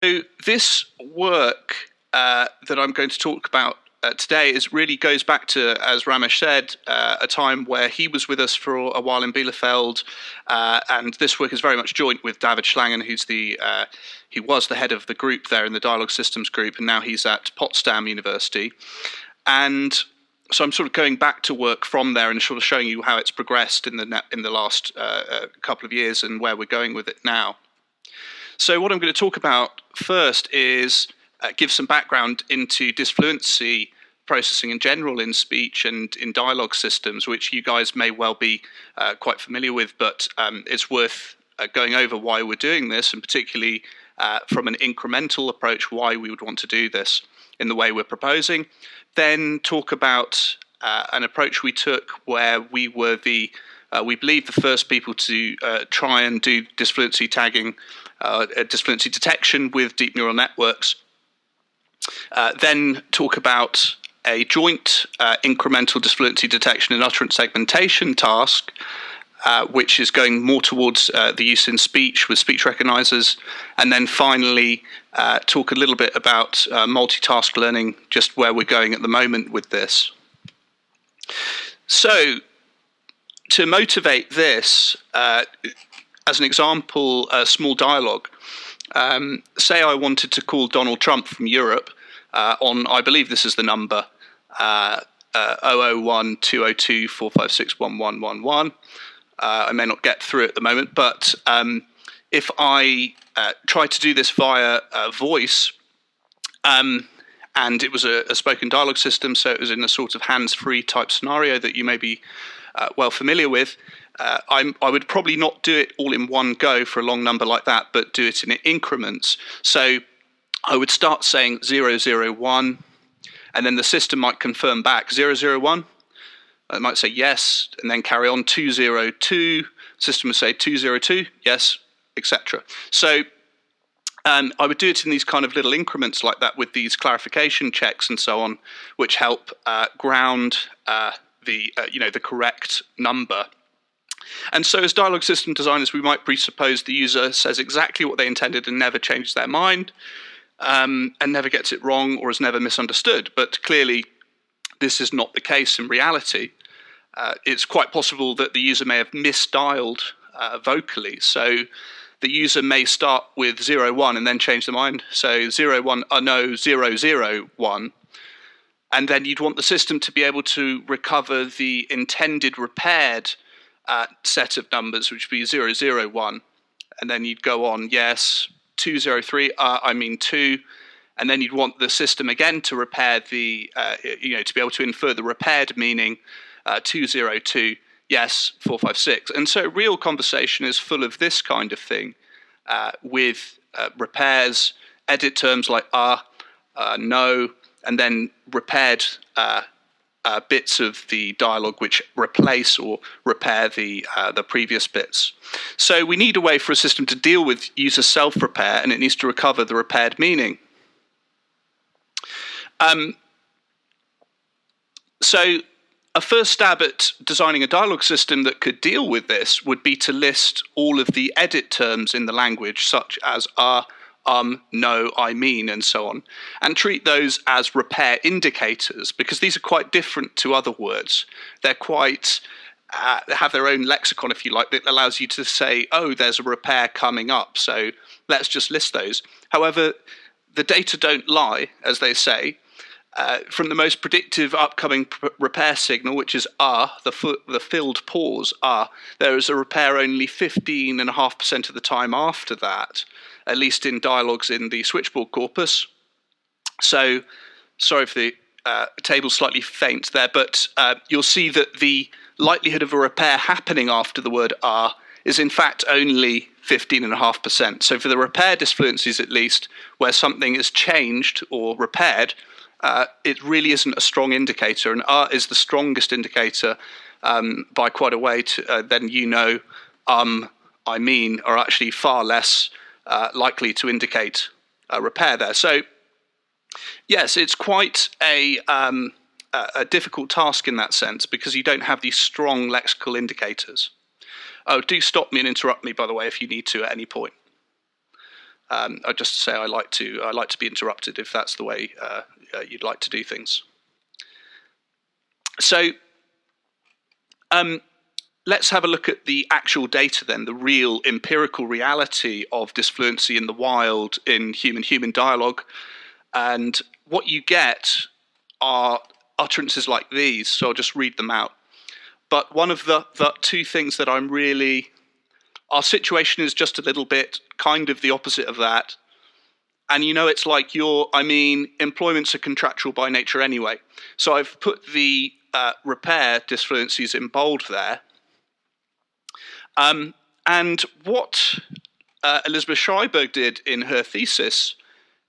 So this work that I'm going to talk about today really goes back to, as Ramesh said, a time where he was with us for a while in Bielefeld, and this work is very much joint with David Schlangen, he was the head of the group there in the Dialogue Systems group, and now he's at Potsdam University. And so I'm sort of going back to work from there and sort of showing you how it's progressed in the last couple of years and where we're going with it now. So what I'm going to talk about first is give some background into disfluency processing in general in speech and in dialogue systems, which you guys may well be quite familiar with, but it's worth going over why we're doing this, and particularly from an incremental approach, why we would want to do this in the way we're proposing. Then talk about an approach we took where we were we believe the first people to try and do disfluency tagging, disfluency detection with deep neural networks. Then talk about a joint incremental disfluency detection and utterance segmentation task, which is going more towards the use in speech with speech recognizers. And then finally, talk a little bit about multitask learning, just where we're going at the moment with this. So, to motivate this, as an example, a small dialogue. Say I wanted to call Donald Trump from Europe on, I believe this is the number, 001-202-456-1111. I may not get through at the moment, but if I try to do this via voice, and it was a spoken dialogue system, so it was in a sort of hands-free type scenario that you may be well familiar with, I would probably not do it all in one go for a long number like that, but do it in increments. So I would start saying 001, and then the system might confirm back 001. It might say yes, and then carry on 202. System would say 202, yes, etc. So I would do it in these kind of little increments like that with these clarification checks and so on, which help ground the correct number. And so as dialogue system designers, we might presuppose the user says exactly what they intended and never changes their mind, and never gets it wrong or is never misunderstood. But clearly, this is not the case in reality. It's quite possible that the user may have misdialed vocally. So the user may start with 01 and then change their mind. So 01, no, 001. And then you'd want the system to be able to recover the intended repaired set of numbers, which would be 001. And then you'd go on, yes, 203, I mean 2. And then you'd want the system again to repair to be able to infer the repaired meaning 202, yes, 456. And so real conversation is full of this kind of thing with repairs, edit terms like no, and then repaired bits of the dialogue which replace or repair the previous bits. So we need a way for a system to deal with user self-repair, and it needs to recover the repaired meaning. So a first stab at designing a dialogue system that could deal with this would be to list all of the edit terms in the language, such as no, I mean, and so on, and treat those as repair indicators, because these are quite different to other words. They're quite, have their own lexicon, if you like, that allows you to say, oh, there's a repair coming up, so let's just list those. However, the data don't lie, as they say. From the most predictive upcoming repair signal, which is the filled pause, there is a repair only 15.5% of the time after that, at least in dialogues in the switchboard corpus. So, sorry if the table's slightly faint there, but you'll see that the likelihood of a repair happening after the word is in fact only 15.5%. So for the repair disfluencies at least, where something is changed or repaired, it really isn't a strong indicator, and is the strongest indicator by quite a way. Then I mean, are actually far less likely to indicate a repair there. So yes, it's quite a difficult task in that sense, because you don't have these strong lexical indicators. Oh, do stop me and interrupt me, by the way, if you need to at any point. I just say I like to be interrupted if that's the way you'd like to do things. So let's have a look at the actual data then, the real empirical reality of disfluency in the wild in human-human dialogue. And what you get are utterances like these, so I'll just read them out. But one of the two things that I'm really... Our situation is just a little bit kind of the opposite of that. And it's like employments are contractual by nature anyway. So I've put the repair disfluencies in bold there. And what Elizabeth Schreiberg did in her thesis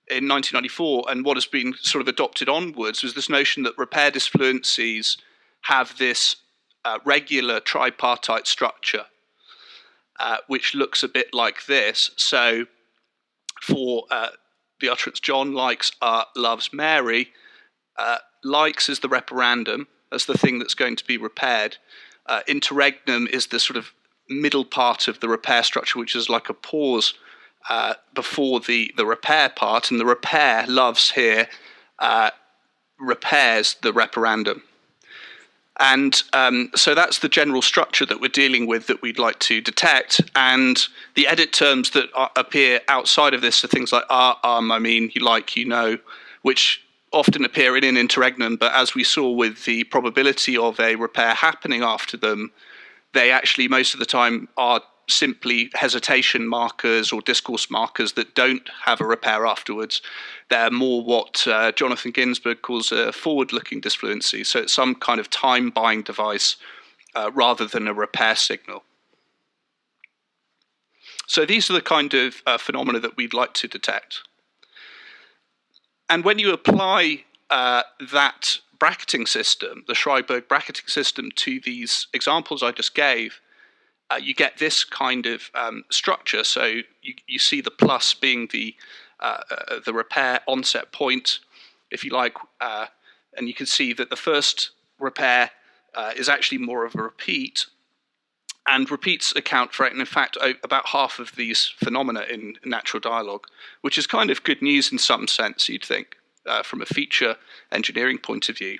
in 1994, and what has been sort of adopted onwards, was this notion that repair disfluencies have this regular tripartite structure, which looks a bit like this. So for the utterance John likes, loves Mary, likes is the reparandum, as the thing that's going to be repaired. Interregnum is the sort of middle part of the repair structure, which is like a pause before the repair part, and the repair loves here repairs the reparandum. And so that's the general structure that we're dealing with that we'd like to detect. And the edit terms that appear outside of this are things like you like, which often appear in an interregnum, but as we saw with the probability of a repair happening after them, they actually most of the time are simply hesitation markers or discourse markers that don't have a repair afterwards. They're more what Jonathan Ginsberg calls a forward-looking disfluency. So it's some kind of time-buying device rather than a repair signal. So these are the kind of phenomena that we'd like to detect. And when you apply that bracketing system, the Schreiberg bracketing system, to these examples I just gave, you get this kind of structure. So you see the plus being the repair onset point, if you like, and you can see that the first repair is actually more of a repeat, and repeats account for, in fact, about half of these phenomena in natural dialogue, which is kind of good news in some sense, you'd think, from a feature engineering point of view.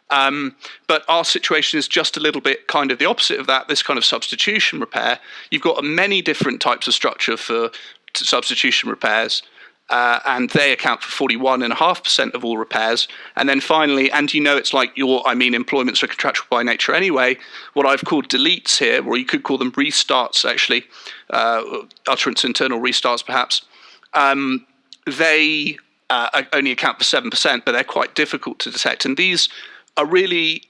But our situation is just a little bit kind of the opposite of that, this kind of substitution repair. You've got many different types of structure for substitution repairs, and they account for 41.5% of all repairs. And then finally, and it's like employments are contractual by nature anyway, what I've called deletes here, or you could call them restarts actually, utterance internal restarts perhaps, they only account for 7%, but they're quite difficult to detect. And these are really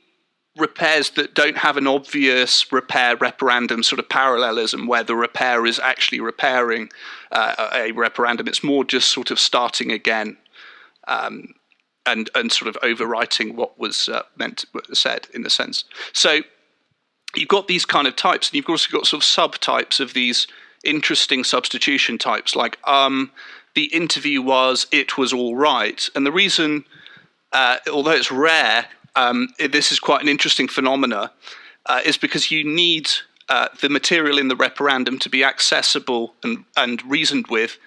repairs that don't have an obvious repair-reparandum sort of parallelism where the repair is actually repairing a reparandum. It's more just sort of starting again and sort of overwriting what was said in a sense. So you've got these kind of types, and you've also got sort of subtypes of these interesting substitution types, like the interview was, it was all right. And the reason, although it's rare, this is quite an interesting phenomena, is because you need the material in the reparandum to be accessible and reasoned with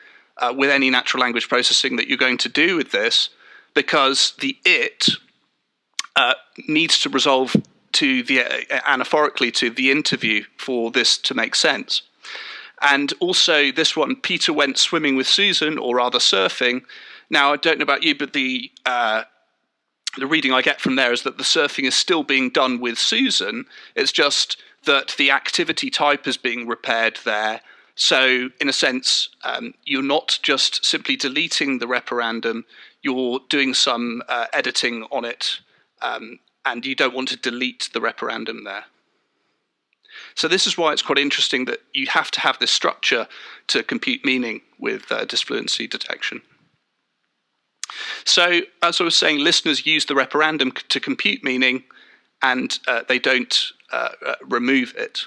any natural language processing that you're going to do with this, because the it needs to resolve to the anaphorically to the interview for this to make sense. And also this one, Peter went swimming with Susan, or rather surfing. Now, I don't know about you, but the reading I get from there is that the surfing is still being done with Susan. It's just that the activity type is being repaired there. So in a sense, you're not just simply deleting the reparandum, you're doing some editing on it, and you don't want to delete the reparandum there. So this is why it's quite interesting that you have to have this structure to compute meaning with disfluency detection. So, as I was saying, listeners use the reparandum to compute meaning, and they don't remove it.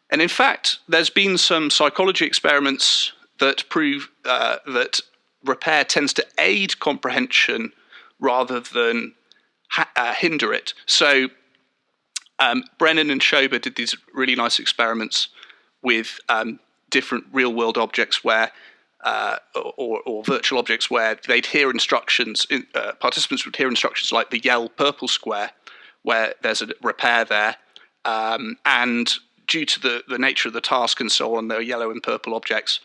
And in fact, there's been some psychology experiments that prove that repair tends to aid comprehension rather than hinder it. So Brennan and Schober did these really nice experiments with different real-world objects where or virtual objects where they'd hear instructions, participants would hear instructions like the yell purple square, where there's a repair there, and due to the nature of the task and so on, there are yellow and purple objects.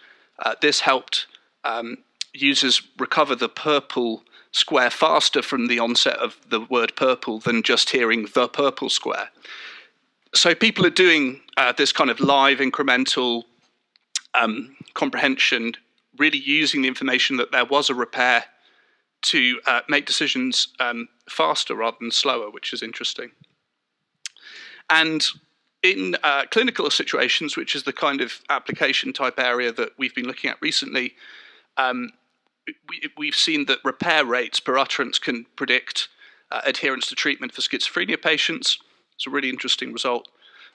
This helped users recover the purple square faster from the onset of the word purple than just hearing the purple square. So people are doing this kind of live incremental comprehension, really using the information that there was a repair to make decisions faster rather than slower, which is interesting. And in clinical situations, which is the kind of application type area that we've been looking at recently, we've seen that repair rates per utterance can predict adherence to treatment for schizophrenia patients. It's a really interesting result,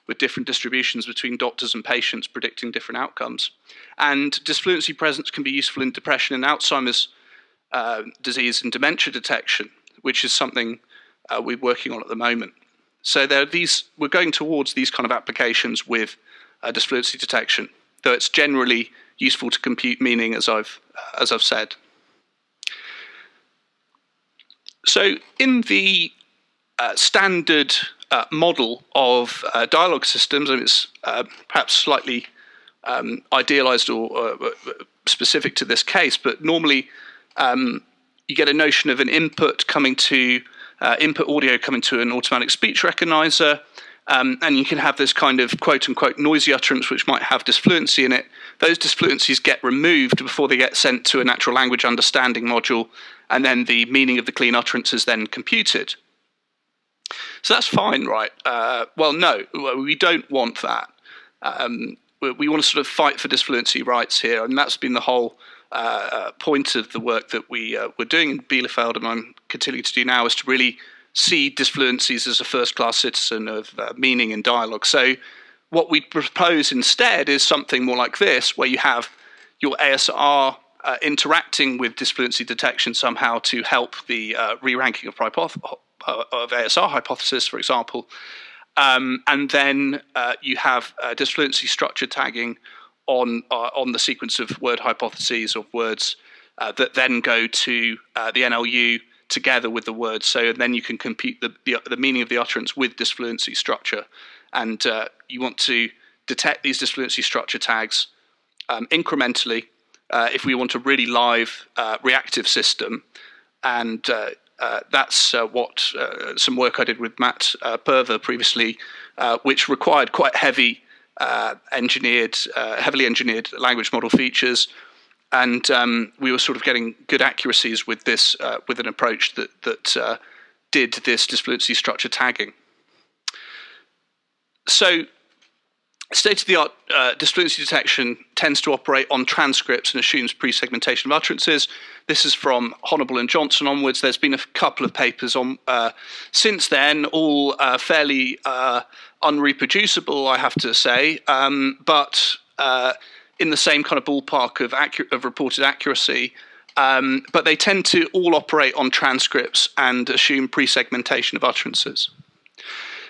with different distributions between doctors and patients predicting different outcomes. And disfluency presence can be useful in depression and Alzheimer's disease and dementia detection, which is something we're working on at the moment. So we're going towards these kind of applications with disfluency detection, though it's generally useful to compute meaning, as I've said. So in the standard model of dialogue systems, and it's perhaps slightly idealized or specific to this case, but normally you get a notion of an input audio coming to an automatic speech recognizer, and you can have this kind of quote-unquote noisy utterance which might have disfluency in it. Those disfluencies get removed before they get sent to a natural language understanding module, and then the meaning of the clean utterance is then computed. So that's fine, right? Well, no, we don't want that. We want to sort of fight for disfluency rights here, and that's been the whole point of the work that we're doing in Bielefeld, and I'm continuing to do now, is to really see disfluencies as a first-class citizen of meaning in dialogue. So what we propose instead is something more like this, where you have your ASR interacting with disfluency detection somehow to help the re-ranking of ASR hypothesis, for example. And then you have disfluency structure tagging on the sequence of word hypotheses of words that then go to the NLU together with the words. So then you can compute the meaning of the utterance with disfluency structure. And you want to detect these disfluency structure tags incrementally if we want a really live reactive system. And that's what some work I did with Matt Perver previously, which required quite heavily engineered language model features, and we were sort of getting good accuracies with this, with an approach that did this disfluency structure tagging. So, state-of-the-art disfluency detection tends to operate on transcripts and assumes pre-segmentation of utterances. This is from Honourable and Johnson onwards. There's been a couple of papers on since then, all fairly unreproducible, I have to say, but in the same kind of ballpark of reported accuracy. But they tend to all operate on transcripts and assume pre-segmentation of utterances.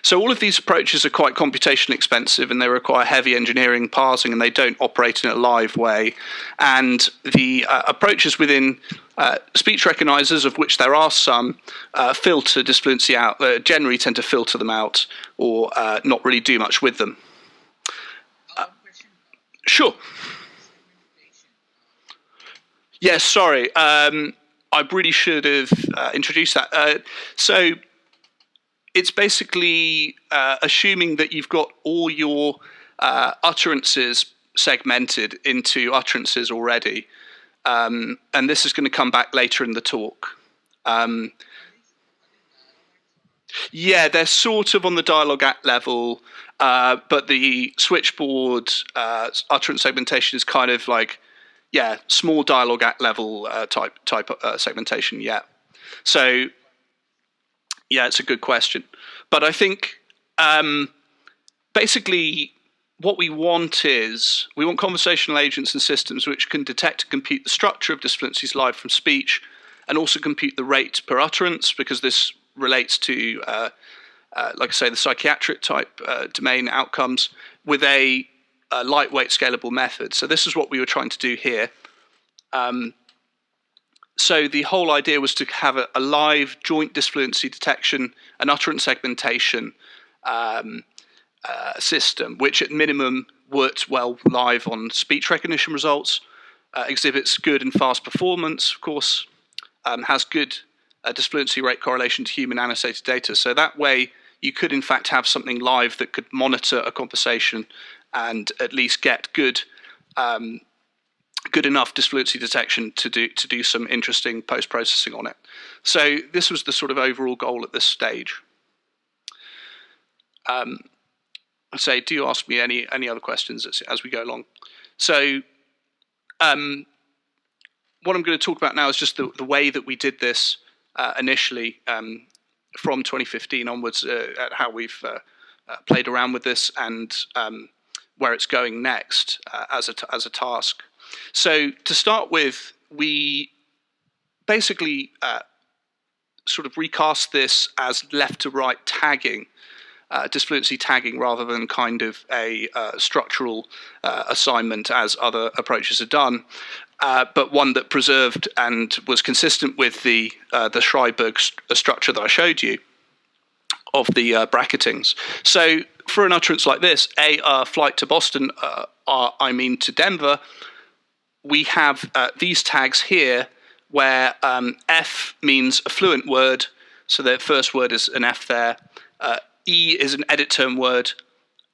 So all of these approaches are quite computationally expensive, and they require heavy engineering parsing, and they don't operate in a live way. And the approaches within speech recognizers, of which there are some, filter disfluency out, generally tend to filter them out or not really do much with them. Sure. Yes, sorry. I really should have introduced that. So it's basically assuming that you've got all your utterances segmented into utterances already. And this is going to come back later in the talk. Yeah, they're sort of on the dialogue act level, but the switchboard utterance segmentation is kind of like, yeah, small dialogue act level type segmentation, yeah. So, yeah, it's a good question. But I think basically what we want conversational agents and systems which can detect and compute the structure of disfluencies live from speech, and also compute the rate per utterance, because this relates to, like I say, the psychiatric type domain outcomes with a lightweight scalable method. So this is what we were trying to do here. So the whole idea was to have a live joint disfluency detection and utterance segmentation system, which at minimum worked well live on speech recognition results, exhibits good and fast performance, of course, has good disfluency rate correlation to human annotated data. So that way you could in fact have something live that could monitor a conversation and at least get good enough disfluency detection to do some interesting post-processing on it. So this was the sort of overall goal at this stage. I'd say, do ask me any other questions as we go along. So what I'm going to talk about now is just the way that we did this initially from 2015 onwards, at how we've played around with this and where it's going next as a task. So to start with, we basically sort of recast this as left to right tagging, disfluency tagging, rather than kind of a structural assignment as other approaches are done, but one that preserved and was consistent with the Schreiberg structure that I showed you of the bracketings. So for an utterance like this, a flight to Boston, to Denver, we have these tags here where F means a fluent word, so the first word is an F there. E is an edit term word.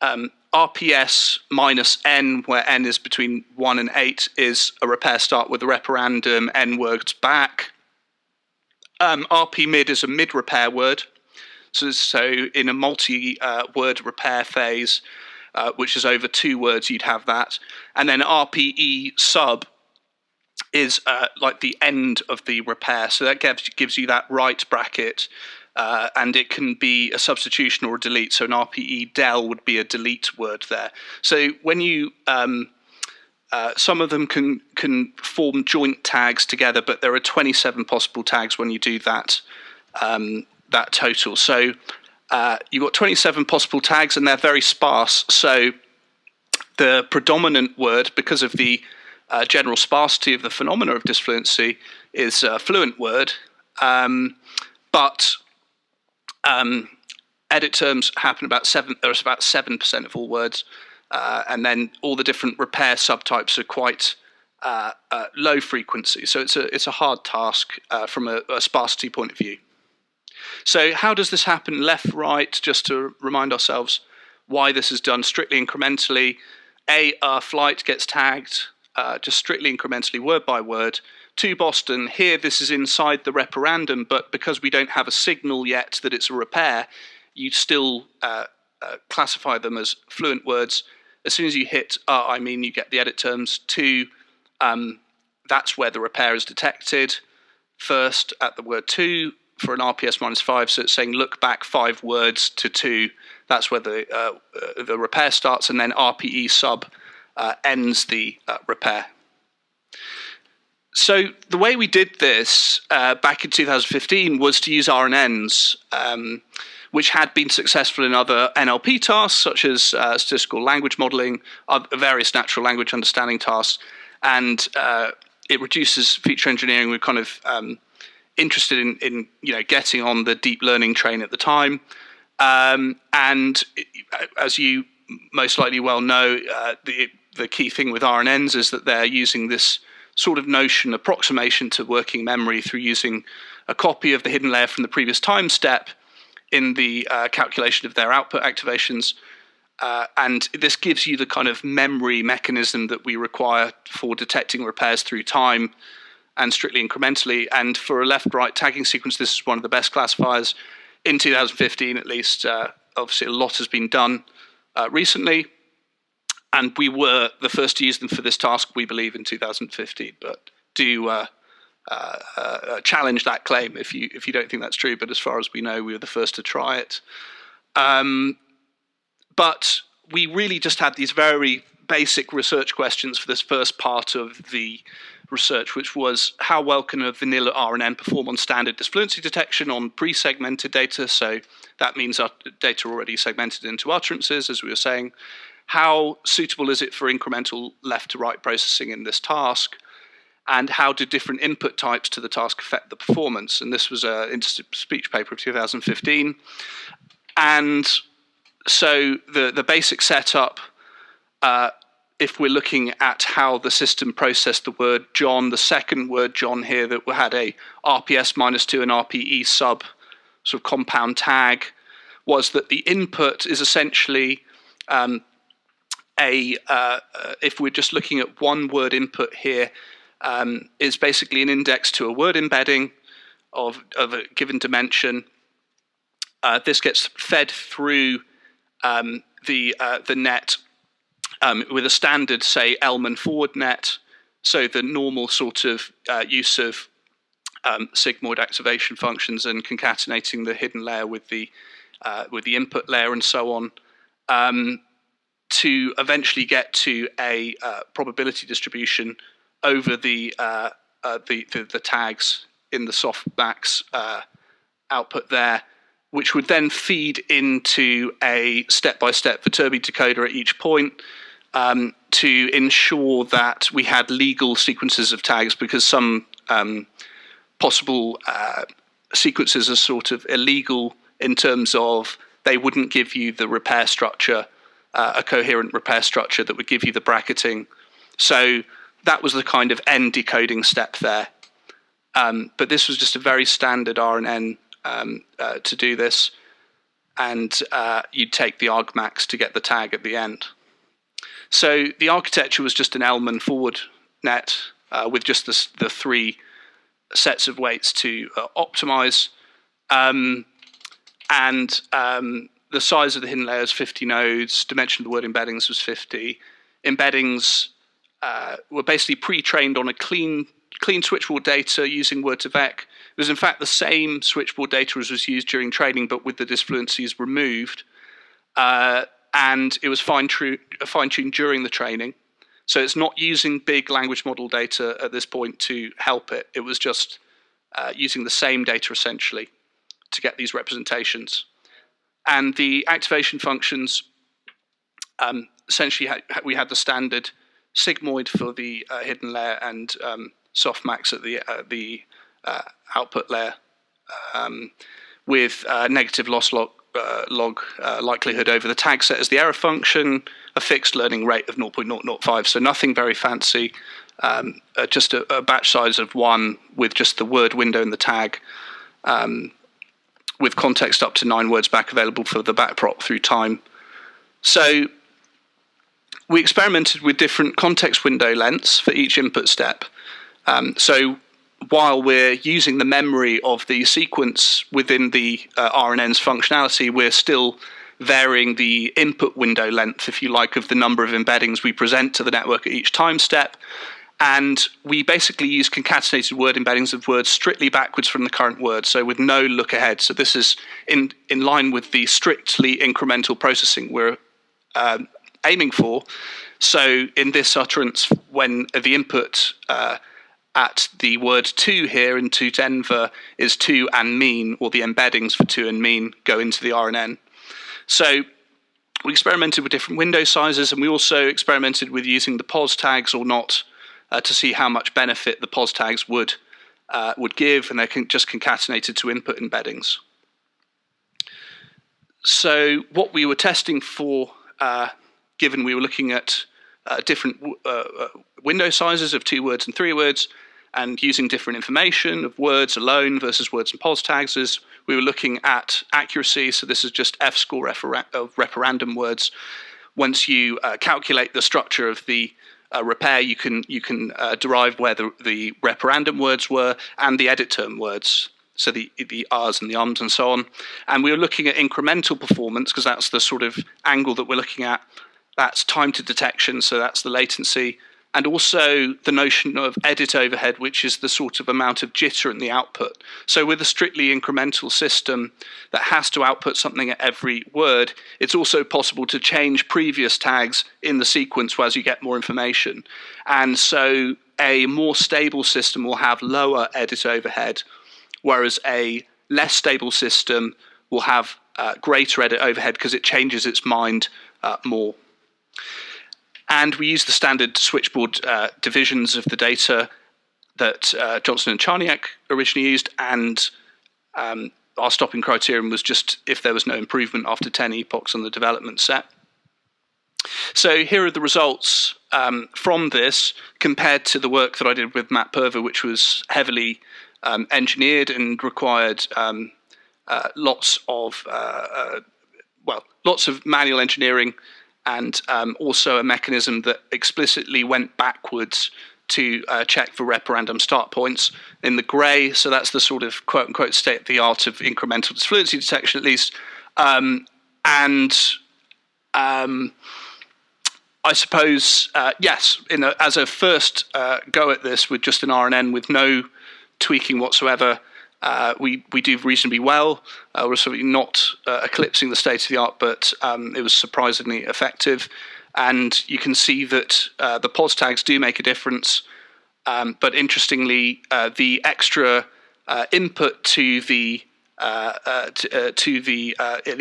RPS minus N, where N is between 1 and 8, is a repair start with a reparandum, N words back. RP mid is a mid repair word. So in a multi-word repair phase, which is over 2 words, you'd have that. And then RPE sub is like the end of the repair. So that gives you that right bracket. And it can be a substitution or a delete. So an RPE del would be a delete word there. So when you, some of them can form joint tags together, but there are 27 possible tags when you do that, that total. So you've got 27 possible tags and they're very sparse. So the predominant word, because of the general sparsity of the phenomena of disfluency, is a fluent word. But edit terms happen about 7% of all words, and then all the different repair subtypes are quite low frequency. So it's a hard task from a sparsity point of view. So how does this happen left, right? Just to remind ourselves why this is done strictly incrementally. A flight gets tagged just strictly incrementally, word by word. To Boston, here this is inside the reparandum, but because we don't have a signal yet that it's a repair, you still classify them as fluent words. As soon as you hit you get the edit terms. To, that's where the repair is detected. First at the word to for an RPS minus 5, so it's saying look back 5 words to 2. That's where the repair starts, and then RPE sub ends the repair. So the way we did this back in 2015 was to use RNNs, which had been successful in other NLP tasks, such as statistical language modeling, various natural language understanding tasks, and it reduces feature engineering. We're kind of interested in getting on the deep learning train at the time, and as you most likely well know, the key thing with RNNs is that they're using this sort of notion, approximation to working memory through using a copy of the hidden layer from the previous time step in the calculation of their output activations. And this gives you the kind of memory mechanism that we require for detecting repairs through time and strictly incrementally. And for a left-right tagging sequence, this is one of the best classifiers in 2015, at least. Obviously, a lot has been done recently. And we were the first to use them for this task, we believe, in 2015. But do challenge that claim if you don't think that's true. But as far as we know, we were the first to try it. But we really just had these very basic research questions for this first part of the research, which was how well can a vanilla RNN perform on standard disfluency detection on pre-segmented data? So that means our data already segmented into utterances, as we were saying. How suitable is it for incremental left to right processing in this task? and how do different input types to the task affect the performance. And this was a speech paper of 2015. And so the basic setup, if we're looking at how the system processed the word John, the second word John here that had a RPS -2 and RPE sub sort of compound tag, was that the input is essentially if we're just looking at one word input here, is basically an index to a word embedding of a given dimension. This gets fed through the net with a standard, say, Elman forward net. So the normal sort of use of sigmoid activation functions and concatenating the hidden layer with the input layer and so on, to eventually get to a probability distribution over the tags in the softmax output there, which would then feed into a step-by-step Viterbi decoder at each point to ensure that we had legal sequences of tags, because some possible sequences are sort of illegal in terms of they wouldn't give you the repair structure, a coherent repair structure that would give you the bracketing. So that was the kind of end decoding step there. But this was just a very standard RNN to do this, and you'd take the argmax to get the tag at the end. So the architecture was just an Elman forward net with just the three sets of weights to optimize. The size of the hidden layer is 50 nodes. Dimension of the word embeddings was 50. Embeddings were basically pre-trained on a clean switchboard data using word2vec. It was in fact the same switchboard data as was used during training, but with the disfluencies removed. And it was fine-tuned during the training. So it's not using big language model data at this point to help it. It was just using the same data essentially to get these representations. And the activation functions, essentially we had the standard sigmoid for the hidden layer and softmax at the output layer with negative loss log likelihood over the tag set as the error function, a fixed learning rate of 0.005, so nothing very fancy, just a batch size of 1 with just the word window in the tag, with context up to 9 words back available for the backprop through time. So we experimented with different context window lengths for each input step. So while we're using the memory of the sequence within the RNN's functionality, we're still varying the input window length, if you like, of the number of embeddings we present to the network at each time step. And we basically use concatenated word embeddings of words strictly backwards from the current word, so with no look ahead. So this is in line with the strictly incremental processing we're aiming for. So in this utterance, when the input at the word to here in to Denver is to and mean, or the embeddings for to and mean go into the RNN. So we experimented with different window sizes, and we also experimented with using the pos tags or not to see how much benefit the pos tags would give, and they're just concatenated to input embeddings. So what we were testing for, given we were looking at different window sizes of 2 words and 3 words, and using different information of words alone versus words and pos tags, is we were looking at accuracy. So this is just F-score of referendum words. Once you calculate the structure of the repair, you can derive where the referendum words were and the edit term words, so the R's and the ums and so on. And we were looking at incremental performance, because that's the sort of angle that we're looking at. That's time to detection, so that's the latency. And also the notion of edit overhead, which is the sort of amount of jitter in the output. So with a strictly incremental system that has to output something at every word, it's also possible to change previous tags in the sequence as you get more information. And so a more stable system will have lower edit overhead, whereas a less stable system will have greater edit overhead because it changes its mind more. And we use the standard switchboard divisions of the data that Johnson and Charniak originally used, and our stopping criterion was just if there was no improvement after 10 epochs on the development set. So here are the results from this compared to the work that I did with Matt Purver, which was heavily engineered and required lots of manual engineering, and also a mechanism that explicitly went backwards to check for reparandom start points in the grey. So that's the sort of quote-unquote state-of-the-art of incremental disfluency detection, at least. I suppose, yes, as a first go at this with just an RNN with no tweaking whatsoever, we do reasonably well. We're certainly not eclipsing the state-of-the-art, but it was surprisingly effective. And you can see that the pos tags do make a difference. But interestingly, the extra input to the at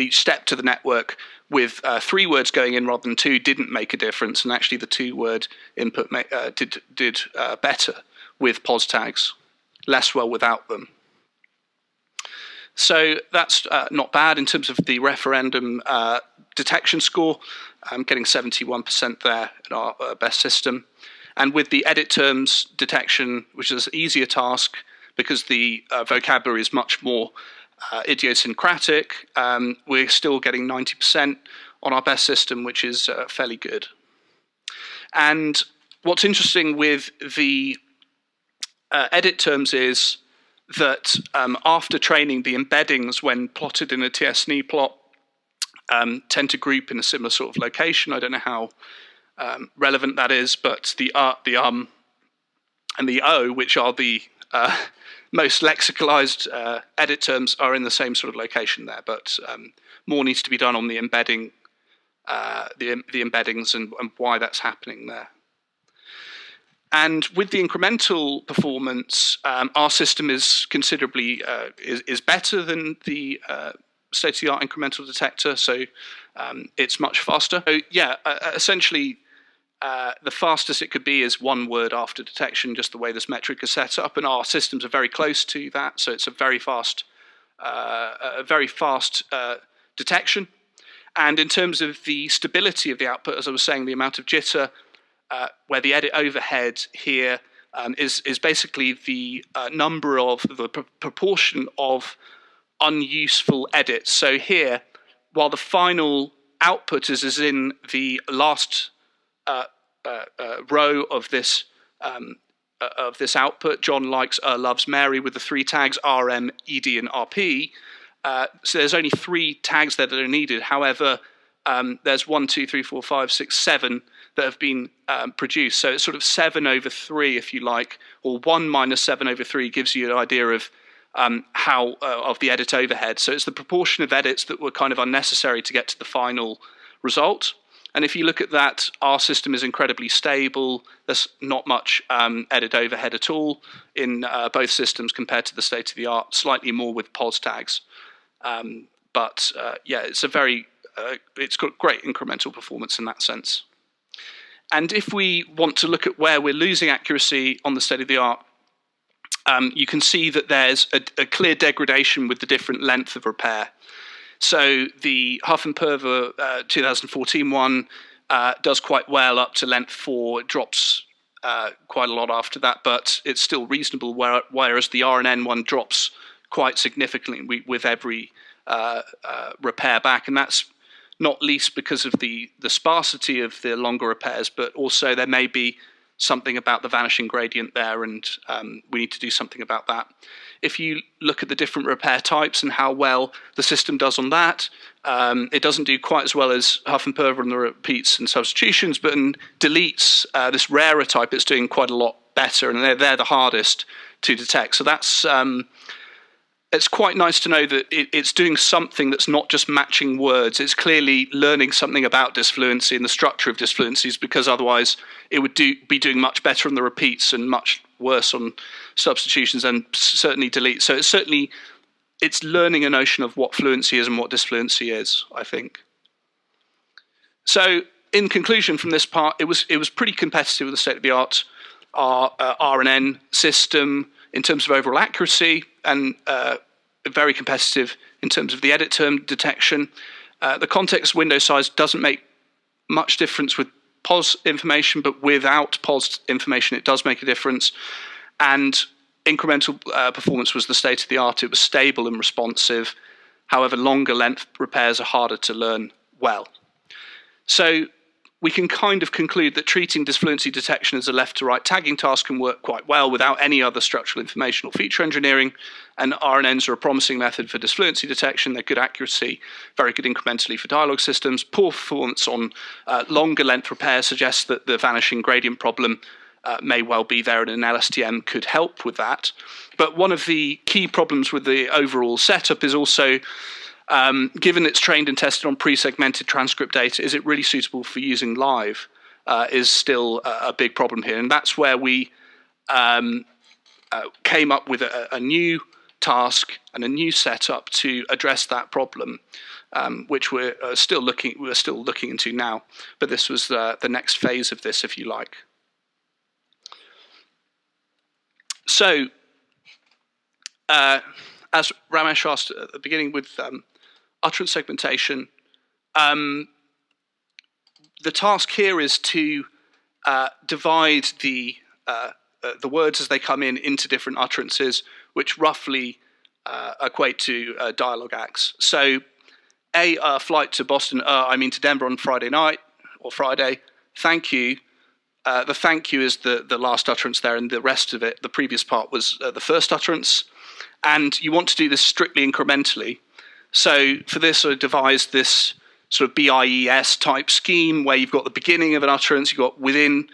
each step to the network with 3 words going in rather than 2 didn't make a difference, and actually the 2-word input did better with pos tags, less well without them. So that's not bad in terms of the referendum detection score. I'm getting 71% there in our best system. And with the edit terms detection, which is an easier task because the vocabulary is much more idiosyncratic, we're still getting 90% on our best system, which is fairly good. And what's interesting with the edit terms is that after training, the embeddings, when plotted in a TSNE plot, tend to group in a similar sort of location. I don't know how relevant that is, but the and the O, which are the most lexicalized edit terms, are in the same sort of location there. But more needs to be done on the embedding, the embeddings, and why that's happening there. And with the incremental performance, our system is considerably is better than the state-of-the-art incremental detector, so it's much faster. So yeah, essentially, the fastest it could be is 1 word after detection, just the way this metric is set up, and our systems are very close to that, so it's a very fast detection. And in terms of the stability of the output, as I was saying, the amount of jitter, where the edit overhead here is basically the number of the proportion of unuseful edits. So here, while the final output is in the last row of this output, John likes loves Mary, with the 3 tags RM, ED, and RP. So there's only 3 tags there that are needed. However, there's 1, 2, 3, 4, 5, 6, 7 that have been produced. So it's sort of 7 over 3, if you like, or 1 minus 7 over 3 gives you an idea of how of the edit overhead. So it's the proportion of edits that were kind of unnecessary to get to the final result. And if you look at that, our system is incredibly stable. There's not much edit overhead at all in both systems compared to the state-of-the-art, slightly more with pos tags. But yeah, it's it's got great incremental performance in that sense. And if we want to look at where we're losing accuracy on the state-of-the-art, you can see that there's a clear degradation with the different length of repair. So the Hough and Purver 2014 one does quite well up to length 4. It drops quite a lot after that, but it's still reasonable, whereas the RNN one drops quite significantly with every repair back. And that's not least because of the sparsity of the longer repairs, but also there may be something about the vanishing gradient there, and we need to do something about that. If you look at the different repair types and how well the system does on that, it doesn't do quite as well as Hough and Purver on the repeats and substitutions, but in deletes, this rarer type, it's doing quite a lot better, and they're the hardest to detect. So that's it's quite nice to know that it's doing something that's not just matching words. It's clearly learning something about disfluency and the structure of disfluencies, because otherwise it would be doing much better on the repeats and much worse on substitutions and certainly deletes. So it's learning a notion of what fluency is and what disfluency is, I think. So in conclusion from this part, it was pretty competitive with the state-of-the-art. our RNN system in terms of overall accuracy, and very competitive in terms of the edit term detection. The context window size doesn't make much difference with POS information, but without POS information, it does make a difference. And incremental performance was the state of the art. It was stable and responsive. However, longer length repairs are harder to learn well. So we can kind of conclude that treating disfluency detection as a left to right tagging task can work quite well without any other structural information or feature engineering. And RNNs are a promising method for disfluency detection. They're good accuracy, very good incrementally for dialogue systems. Poor performance on longer length repair suggests that the vanishing gradient problem may well be there, and an LSTM could help with that. But one of the key problems with the overall setup is also, given it's trained and tested on pre-segmented transcript data, is it really suitable for using live is still a big problem here. And that's where we came up with a new task and a new setup to address that problem, which we're still looking into now. But this was the next phase of this, if you like. So, as Ramesh asked at the beginning with utterance segmentation, the task here is to divide the words as they come in into different utterances, which roughly equate to dialogue acts. So, a flight to Boston, I mean to Denver on Friday night or Friday. Thank you. The thank you is the last utterance there, and the rest of it, the previous part, was the first utterance. And you want to do this strictly incrementally. So for this, I devised this sort of BIES type scheme where you've got the beginning of an utterance, you've got within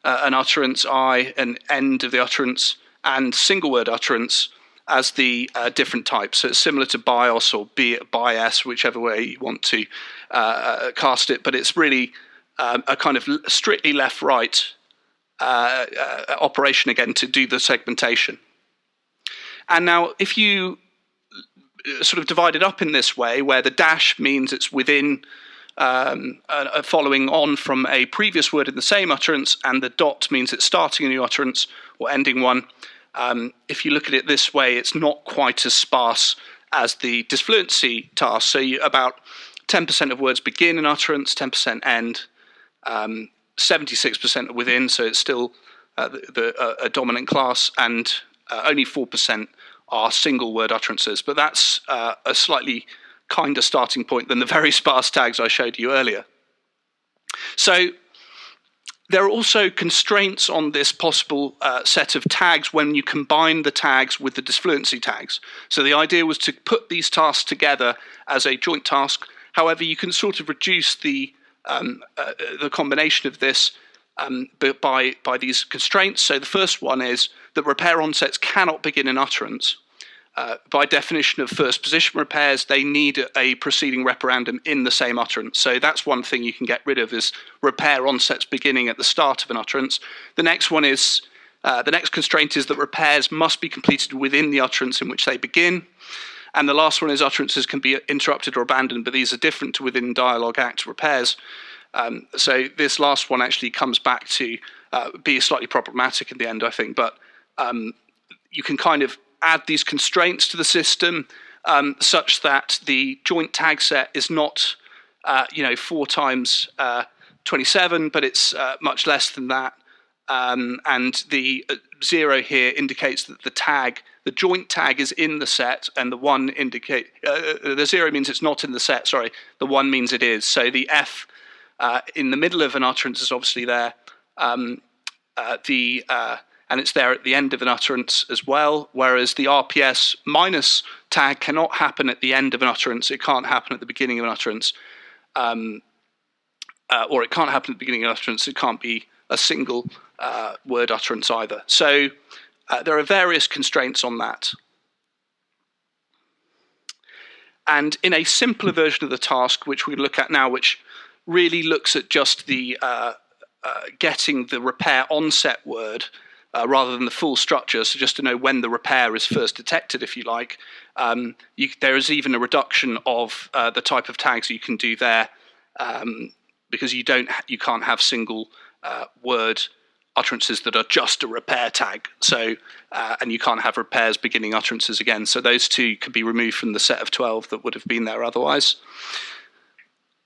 an utterance I, an end of the utterance, and single word utterance as the different types. So it's similar to BIOS or BIS, whichever way you want to cast it, but it's really a kind of strictly left-right operation again to do the segmentation. And now if you sort of divide it up in this way, where the dash means it's within following on from a previous word in the same utterance, and the dot means it's starting a new utterance or ending one. If you look at it this way, it's not quite as sparse as the disfluency task. So about 10% of words begin an utterance, 10% end, 76% are within, so it's still a dominant class, and only 4% are single word utterances. But that's a slightly kinder starting point than the very sparse tags I showed you earlier. So there are also constraints on this possible set of tags when you combine the tags with the disfluency tags. So the idea was to put these tasks together as a joint task. However, you can sort of reduce the combination of this by these constraints. So the first one is that repair onsets cannot begin an utterance. By definition of first position repairs, they need a preceding reparandum in the same utterance. So that's one thing you can get rid of, is repair onsets beginning at the start of an utterance. The next one is, the next constraint is that repairs must be completed within the utterance in which they begin. And the last one is utterances can be interrupted or abandoned, but these are different to within dialogue act repairs. So this last one actually comes back to be slightly problematic in the end, I think. But you can kind of add these constraints to the system such that the joint tag set is not 4 times 27, but it's much less than that. And the 0 here indicates that the joint tag is in the set, and the 1 indicate the 0 means it's not in the set. Sorry, the 1 means it is. So the F in the middle of an utterance is obviously there. And it's there at the end of an utterance as well, whereas the RPS minus tag cannot happen at the end of an utterance. It can't happen at the beginning of an utterance, or it can't happen at the beginning of an utterance. It can't be a single word utterance either. So there are various constraints on that. And in a simpler version of the task, which we look at now, which really looks at just the getting the repair onset word, rather than the full structure, so just to know when the repair is first detected, if you like. There is even a reduction of the type of tags you can do there, because you can't have single word utterances that are just a repair tag. So, and you can't have repairs beginning utterances again. So those two could be removed from the set of 12 that would have been there otherwise.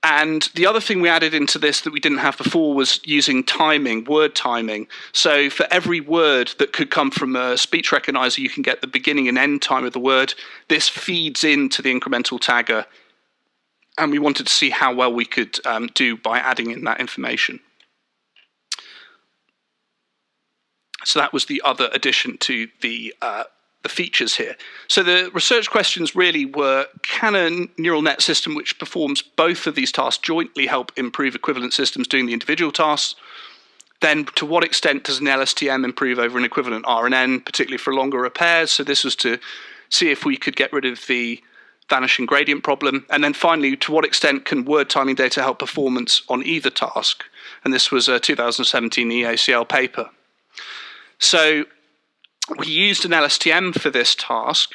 And the other thing we added into this that we didn't have before was using timing, word timing. So for every word that could come from a speech recognizer, you can get the beginning and end time of the word. This feeds into the incremental tagger. And we wanted to see how well we could do by adding in that information. So that was the other addition to the features here. So the research questions really were, can a neural net system which performs both of these tasks jointly help improve equivalent systems doing the individual tasks? Then to what extent does an LSTM improve over an equivalent RNN, particularly for longer repairs? So this was to see if we could get rid of the vanishing gradient problem. And then finally, to what extent can word timing data help performance on either task? And this was a 2017 EACL paper. So we used an LSTM for this task.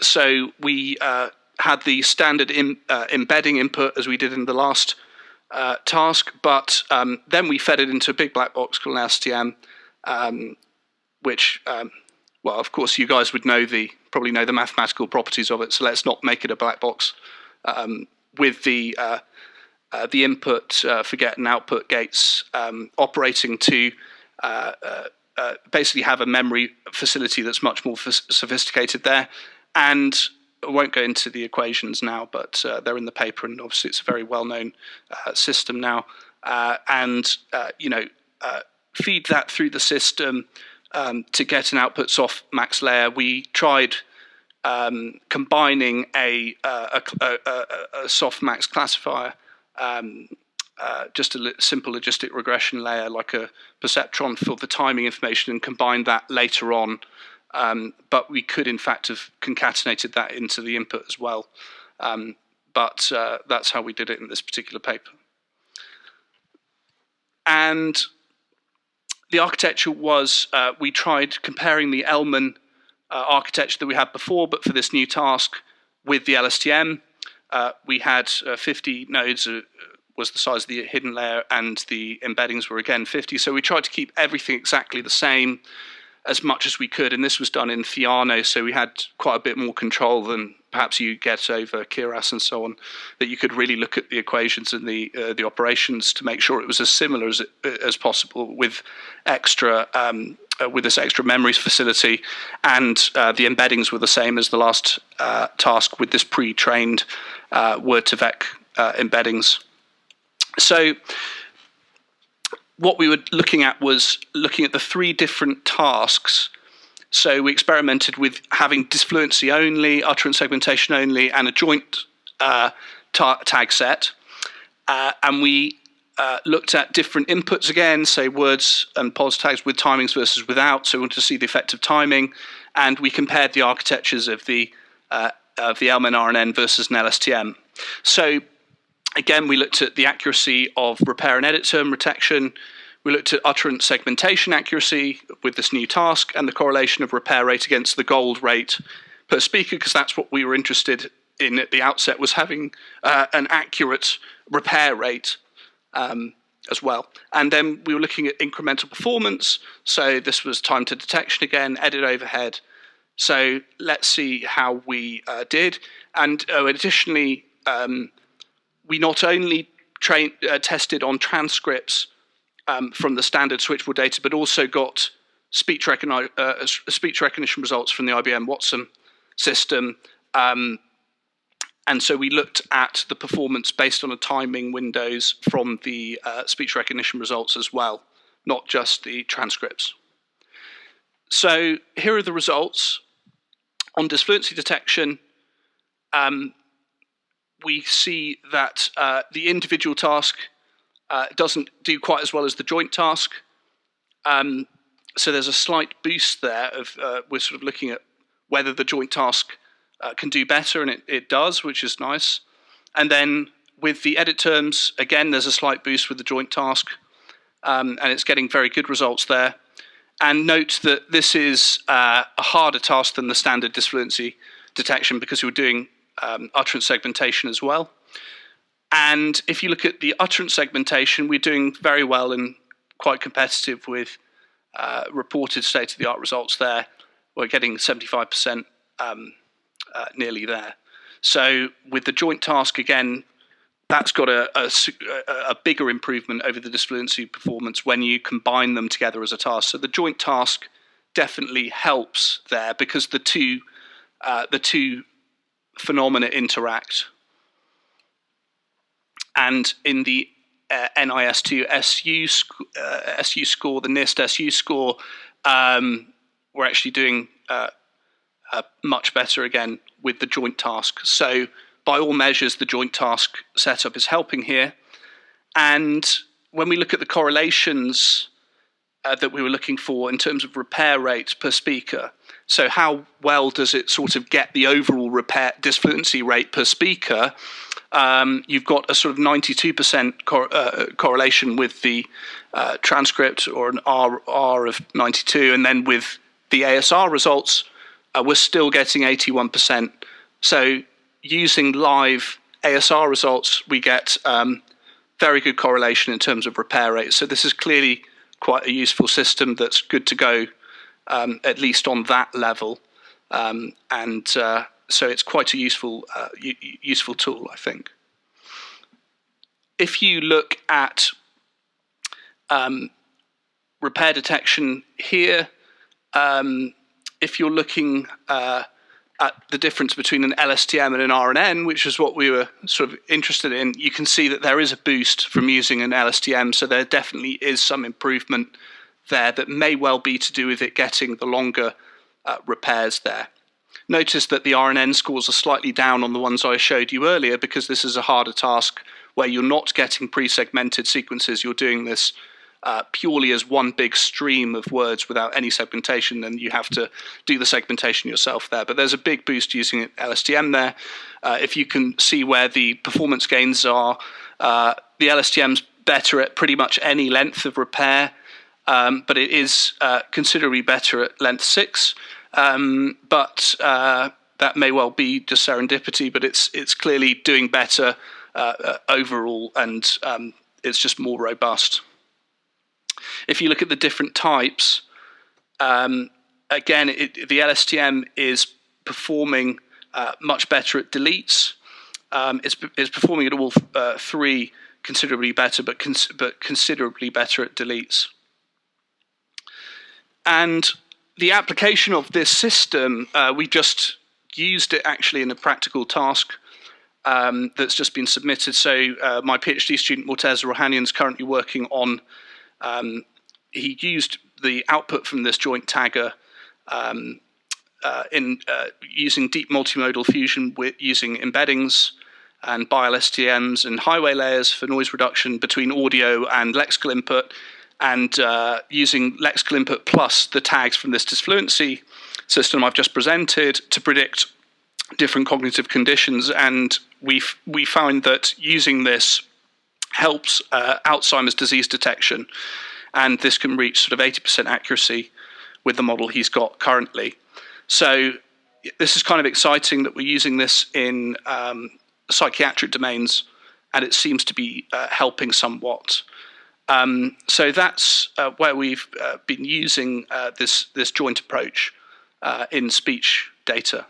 So we had the standard embedding input as we did in the last task, but then we fed it into a big black box called an LSTM, which, well, of course, you guys would probably know the mathematical properties of it, so let's not make it a black box. With the input, forget, and output gates operating to basically have a memory facility that's much more sophisticated there. And I won't go into the equations now, but they're in the paper, and obviously it's a very well-known system now. Feed that through the system to get an output softmax layer. We tried combining a softmax classifier, just a simple logistic regression layer like a perceptron for the timing information, and combine that later on. But we could, in fact, have concatenated that into the input as well. But that's how we did it in this particular paper. And the architecture was, we tried comparing the Elman architecture that we had before, but for this new task with the LSTM. We had 50 nodes, was the size of the hidden layer, and the embeddings were again 50. So we tried to keep everything exactly the same as much as we could, and this was done in Theano, so we had quite a bit more control than perhaps you get over Keras and so on, that you could really look at the equations and the operations to make sure it was as similar as possible with extra with this extra memories facility, and the embeddings were the same as the last task with this pre-trained word-to-vec embeddings. So what we were looking at was looking at the three different tasks. So we experimented with having disfluency only, utterance segmentation only, and a joint tag set. And we looked at different inputs again, say words and pos tags with timings versus without. So we wanted to see the effect of timing. And we compared the architectures of the Elman RNN versus an LSTM. So again, we looked at the accuracy of repair and edit term detection. We looked at utterance segmentation accuracy with this new task, and the correlation of repair rate against the gold rate per speaker, because that's what we were interested in at the outset, was having an accurate repair rate as well. And then we were looking at incremental performance. So this was time to detection again, edit overhead. So let's see how we did. And additionally, we not only tested on transcripts from the standard switchboard data, but also got speech recognition results from the IBM Watson system. And so we looked at the performance based on the timing windows from the speech recognition results as well, not just the transcripts. So here are the results. On disfluency detection, we see that the individual task doesn't do quite as well as the joint task. So there's a slight boost there of we're sort of looking at whether the joint task can do better, and it does, which is nice. And then with the edit terms, again, there's a slight boost with the joint task, and it's getting very good results there. And note that this is a harder task than the standard disfluency detection, because we're doing utterance segmentation as well. And if you look at the utterance segmentation, we're doing very well and quite competitive with reported state-of-the-art results there. We're getting 75% nearly there. So with the joint task, again, that's got a bigger improvement over the disfluency performance when you combine them together as a task. So the joint task definitely helps there because the two phenomena interact. And in the NIS2 SU score, the NIST SU score, we're actually doing much better again with the joint task. So by all measures, the joint task setup is helping here. And when we look at the correlations that we were looking for in terms of repair rate per speaker, so how well does it sort of get the overall repair disfluency rate per speaker, you've got a sort of 92% correlation with the transcript, or an R of 92, and then with the ASR results, we're still getting 81%. So using live ASR results, we get very good correlation in terms of repair rate. So this is clearly quite a useful system that's good to go, at least on that level. So it's quite a useful tool, I think. If you look at repair detection here, if you're looking at the difference between an LSTM and an RNN, which is what we were sort of interested in, you can see that there is a boost from using an LSTM, so there definitely is some improvement there that may well be to do with it getting the longer repairs there. Notice that the RNN scores are slightly down on the ones I showed you earlier because this is a harder task where you're not getting pre-segmented sequences, you're doing this purely as one big stream of words without any segmentation, then you have to do the segmentation yourself there. But there's a big boost using LSTM there. If you can see where the performance gains are, the LSTM's better at pretty much any length of repair, but it is considerably better at length 6. But that may well be just serendipity, but it's clearly doing better overall, and it's just more robust. If you look at the different types, again, the LSTM is performing much better at deletes. It's performing at all 3 considerably better, but considerably better at deletes. And the application of this system, we just used it actually in a practical task that's just been submitted. So my PhD student, Morteza Rohanian, is currently working on, he used the output from this joint tagger in using deep multimodal fusion with using embeddings and BILSTMs and highway layers for noise reduction between audio and lexical input, and using lexical input plus the tags from this disfluency system I've just presented to predict different cognitive conditions. And we found that using this helps Alzheimer's disease detection, and this can reach sort of 80% accuracy with the model he's got currently. So this is kind of exciting that we're using this in psychiatric domains, and it seems to be helping somewhat. So that's where we've been using this joint approach in speech data.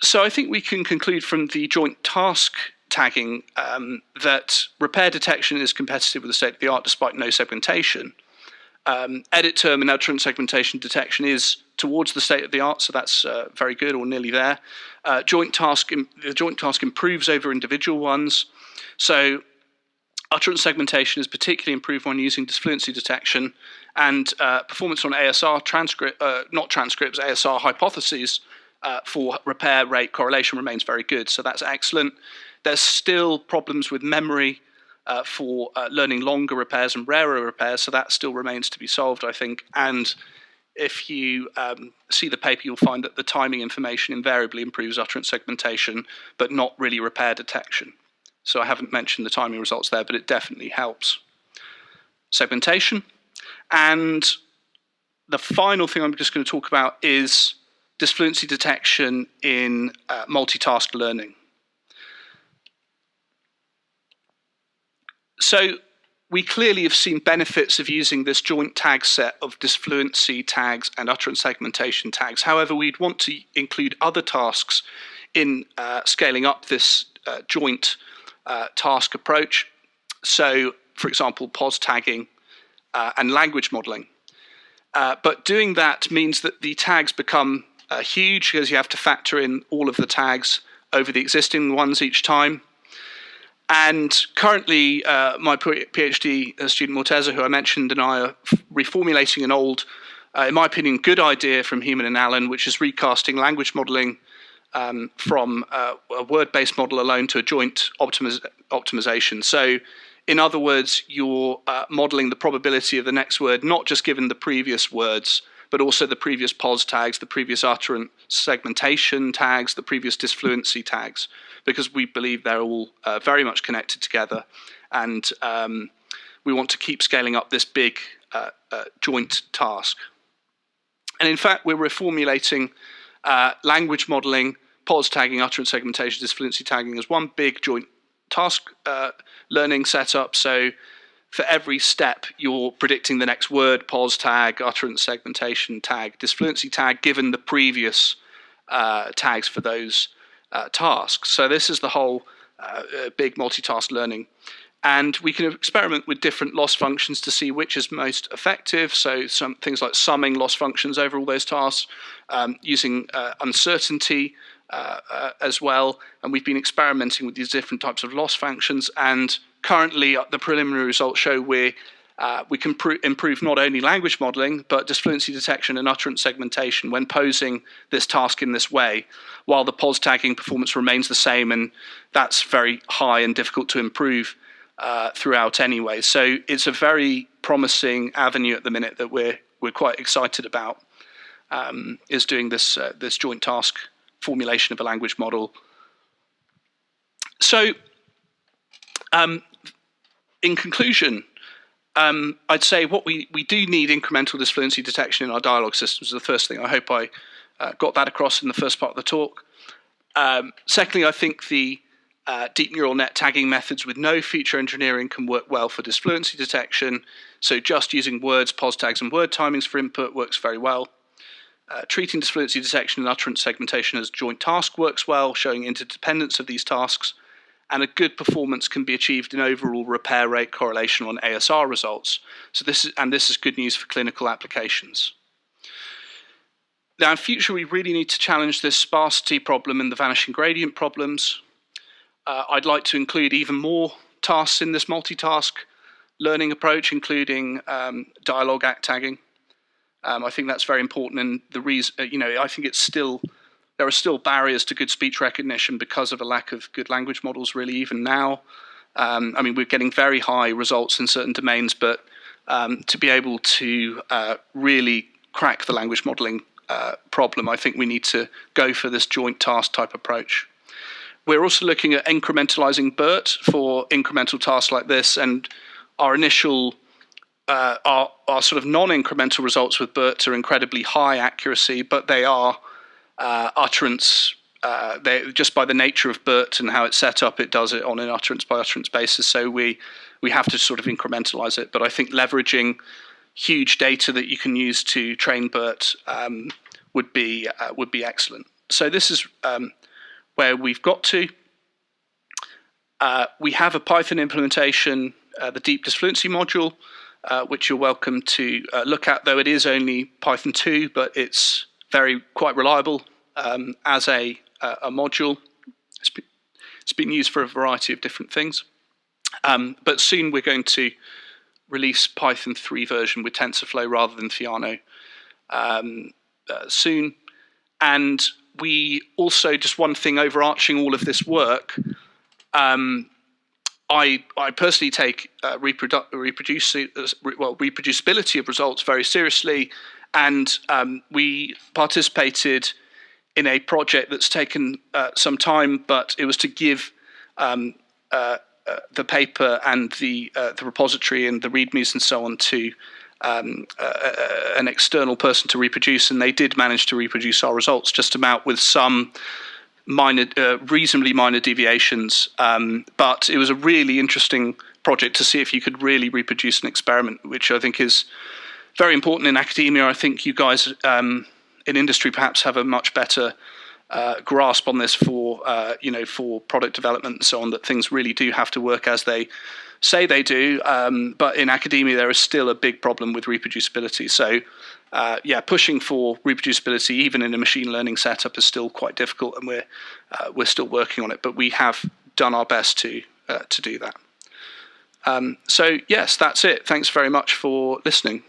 So I think we can conclude from the joint task tagging that repair detection is competitive with the state-of-the-art despite no segmentation. Edit term and utterance segmentation detection is towards the state-of-the-art, so that's very good, or nearly there. The joint task improves over individual ones. So utterance segmentation is particularly improved when using disfluency detection, and performance on ASR ASR hypotheses for repair rate correlation remains very good. So that's excellent. There's still problems with memory for learning longer repairs and rarer repairs, so that still remains to be solved, I think. And if you see the paper, you'll find that the timing information invariably improves utterance segmentation, but not really repair detection. So I haven't mentioned the timing results there, but it definitely helps segmentation. And the final thing I'm just going to talk about is disfluency detection in multitask learning. So we clearly have seen benefits of using this joint tag set of disfluency tags and utterance segmentation tags. However, we'd want to include other tasks in scaling up this joint task approach. So, for example, POS tagging and language modeling. But doing that means that the tags become huge, because you have to factor in all of the tags over the existing ones each time. And currently, my PhD student Morteza, who I mentioned, and I are reformulating an old, in my opinion, good idea from Human and Allen, which is recasting language modeling from a word-based model alone to a joint optimization. So, in other words, you're modeling the probability of the next word, not just given the previous words, but also the previous POS tags, the previous utterance segmentation tags, the previous disfluency tags, because we believe they're all very much connected together. And we want to keep scaling up this big joint task. And in fact, we're reformulating language modeling, POS tagging, utterance segmentation, disfluency tagging as one big joint task learning setup. So for every step, you're predicting the next word, POS tag, utterance segmentation tag, disfluency tag, given the previous tags for those tasks. So this is the whole big multitask learning. And we can experiment with different loss functions to see which is most effective. So some things like summing loss functions over all those tasks, using uncertainty as well. And we've been experimenting with these different types of loss functions. And currently, the preliminary results show we can improve not only language modeling, but disfluency detection and utterance segmentation when posing this task in this way, while the POS tagging performance remains the same, and that's very high and difficult to improve throughout anyway. So it's a very promising avenue at the minute that we're quite excited about, is doing this joint task formulation of a language model. So in conclusion, I'd say what we do need incremental disfluency detection in our dialogue systems is the first thing. I hope I got that across in the first part of the talk. Secondly, I think the deep neural net tagging methods with no feature engineering can work well for disfluency detection. So just using words, POS tags, and word timings for input works very well. Treating disfluency detection and utterance segmentation as a joint task works well, showing interdependence of these tasks. And a good performance can be achieved in overall repair rate correlation on ASR results. So this is good news for clinical applications. Now, in future, we really need to challenge this sparsity problem and the vanishing gradient problems. I'd like to include even more tasks in this multitask learning approach, including dialogue act tagging. I think that's very important, and the reason, I think there are still barriers to good speech recognition because of a lack of good language models, really, even now. We're getting very high results in certain domains, but to be able to really crack the language modeling problem, I think we need to go for this joint task type approach. We're also looking at incrementalizing BERT for incremental tasks like this, and our initial our sort of non-incremental results with BERT are incredibly high accuracy, but they are utterance. Just by the nature of BERT and how it's set up, it does it on an utterance by utterance basis. So we have to sort of incrementalize it. But I think leveraging huge data that you can use to train BERT would be excellent. So this is where we've got to. We have a Python implementation, the Deep Disfluency module, which you're welcome to look at, though it is only Python 2, but it's quite reliable as a module. It's been used for a variety of different things. But soon we're going to release Python 3 version with TensorFlow rather than Theano soon. And we also, just one thing overarching all of this work, I personally take reproducibility of results very seriously, and we participated in a project that's taken some time, but it was to give the paper and the repository and the readmes and so on to an external person to reproduce, and they did manage to reproduce our results just about with some reasonably minor deviations. But it was a really interesting project to see if you could really reproduce an experiment, which I think is very important in academia. I think you guys in industry perhaps have a much better grasp on this for for product development and so on, that things really do have to work as they say they do. But in academia, there is still a big problem with reproducibility. So pushing for reproducibility even in a machine learning setup is still quite difficult, and we're still working on it. But we have done our best to do that. So yes, that's it. Thanks very much for listening.